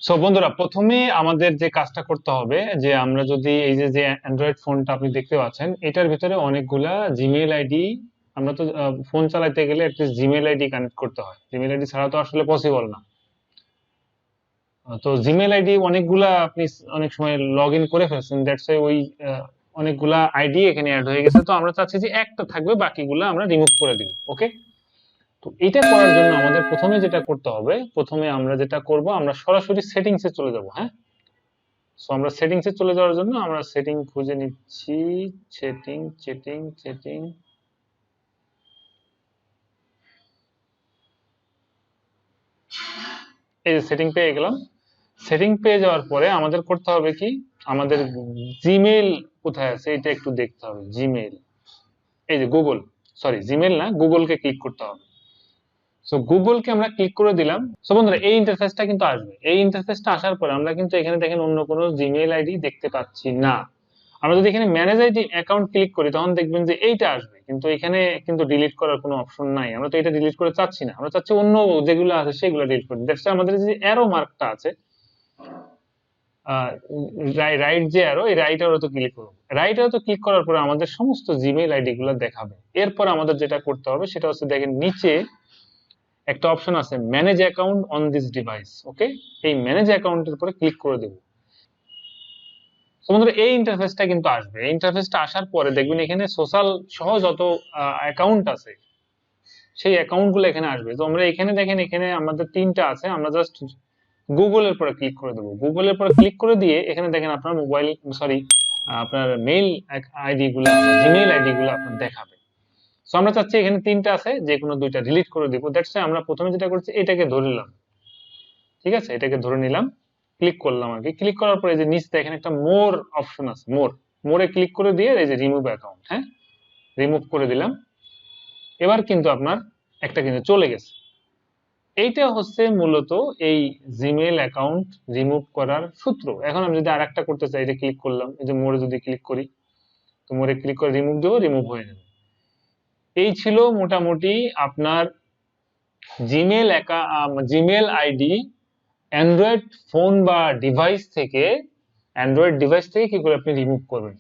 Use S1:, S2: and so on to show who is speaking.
S1: So বন্ধুরা, প্রথমে আমাদের যে কাজটা করতে হবে যে আমরা যদি এই যে যে অ্যান্ড্রয়েড ফোনটা আপনি দেখতে পাচ্ছেন, এটার ভিতরে অনেকগুলা জিমেইল আইডি। আমরা তো ফোন চালাতে গেলে অ্যাটলিস্ট জিমেইল আইডি কানেক্ট করতে হয়, জিমেইল আইডি ছাড়া তো আসলে পসিবল না। তো জিমেইল আইডি অনেকগুলা আপনি অনেক সময় লগ ইন করে ফেলছেন, দ্যাটস ওয়াই ওই অনেকগুলা আইডি এখানে অ্যাড হয়ে গেছে। তো আমরা চাচ্ছি যে একটা থাকবে, বাকিগুলো আমরা রিমুভ করে দিব। ওকে, তো এটা করার জন্য আমাদের প্রথমে যেটা করতে হবে, প্রথমে আমরা যেটা করব, আমরা সরাসরি সেটিংসে চলে যাব। হ্যাঁ, সো আমরা সেটিংসে চলে যাওয়ার জন্য আমরা সেটিং খুঁজে নিচ্ছি। সেটিং সেটিং সেটিং এই যে সেটিং পেয়ে গেলাম। সেটিং পেয়ে যাওয়ার পরে আমাদের করতে হবে কি, আমাদের জিমেইল কোথায় আছে এটা একটু দেখতে হবে। জিমেইল, এই যে গুগল, সরি জিমেইল না, গুগলকে ক্লিক করতে হবে। সো গুগলকে আমরা ক্লিক করে দিলাম। সো বন্ধুরা, এই ইন্টারফেসটা কিন্তু আসবে। এই ইন্টারফেসটা আসার পরে আমরা কিন্তু এখানে দেখেন অন্য কোনো জিমেইল আইডি দেখতে পাচ্ছি না। আমরা যদি এখানে ম্যানেজ আইডি অ্যাকাউন্ট ক্লিক করি, তখন দেখবেন যে এইটা আসবে, কিন্তু এখানে কিন্তু ডিলিট করার কোনো অপশন নাই। আমরা তো এটা ডিলিট করে চাচ্ছি না, আমরা চাচ্ছি অন্য যেগুলো আছে সেগুলো ডিলিট করতে। দ্যাটস আমাদের যে অ্যারো মার্কটা আছে, রাইট যে অ্যারো, এই রাইট অ্যারো তো ক্লিক করব। রাইট অ্যারো তো ক্লিক করার পরে আমাদের সমস্ত জিমেইল আইডি গুলো দেখাবে। এরপর আমাদের যেটা করতে হবে সেটা হচ্ছে, দেখেন নিচে একটা অপশন আছে manage account on this device. Okay, এই ম্যানেজ অ্যাকাউন্টের উপরে ক্লিক করে দেব। তোমাদের এই ইন্টারফেসটা কিন্তু আসবে। এই ইন্টারফেসটা আসার পরে দেখবেন এখানে সোশ্যাল সহ যত অ্যাকাউন্ট আছে সেই অ্যাকাউন্ট গুলো এখানে আসবে। তো আমরা এখানে দেখেন, এখানে আমাদের তিনটা আছে, আমরা জাস্ট গুগলের পরে ক্লিক করে দেবো। গুগলের পরে ক্লিক করে দিয়ে এখানে দেখেন আপনার মোবাইল, সরি আপনার মেইল আইডি গুলা, জিমেইল আইডি গুলো আপনার দেখাবে। সো আমরা চাচ্ছি এখানে তিনটা আছে, যে কোনো দুইটা ডিলিট করে দিব। দ্যাটস আমরা প্রথমে যেটা করছি, এটাকে ধরে নিলাম। ঠিক আছে, এটাকে ধরে নিলাম, ক্লিক করলাম আর কি। ক্লিক করার পরে যে নিচে দেখেন একটা মোর অপশন আছে, মোরে ক্লিক করে দিয়ে এই যে রিমুভ অ্যাকাউন্ট, হ্যাঁ রিমুভ করে দিলাম। এবার কিন্তু আপনার একটা কিন্তু চলে গেছে। এইটা হচ্ছে মূলত এই জিমেইল অ্যাকাউন্ট রিমুভ করার সূত্র। এখন আমি যদি আরেকটা করতে চাই, এটা ক্লিক করলাম, এই যে মোরে যদি ক্লিক করি, তো মোরে ক্লিক করে রিমুভ দেবো, রিমুভ হয়ে যাবে। এই ছিল মোটামুটি আপনার Gmail Gmail ID Android phone বা ডিভাইস থেকে, অ্যান্ড্রয়েড ডিভাইস থেকে কি করে আপনি রিমুভ করবেন।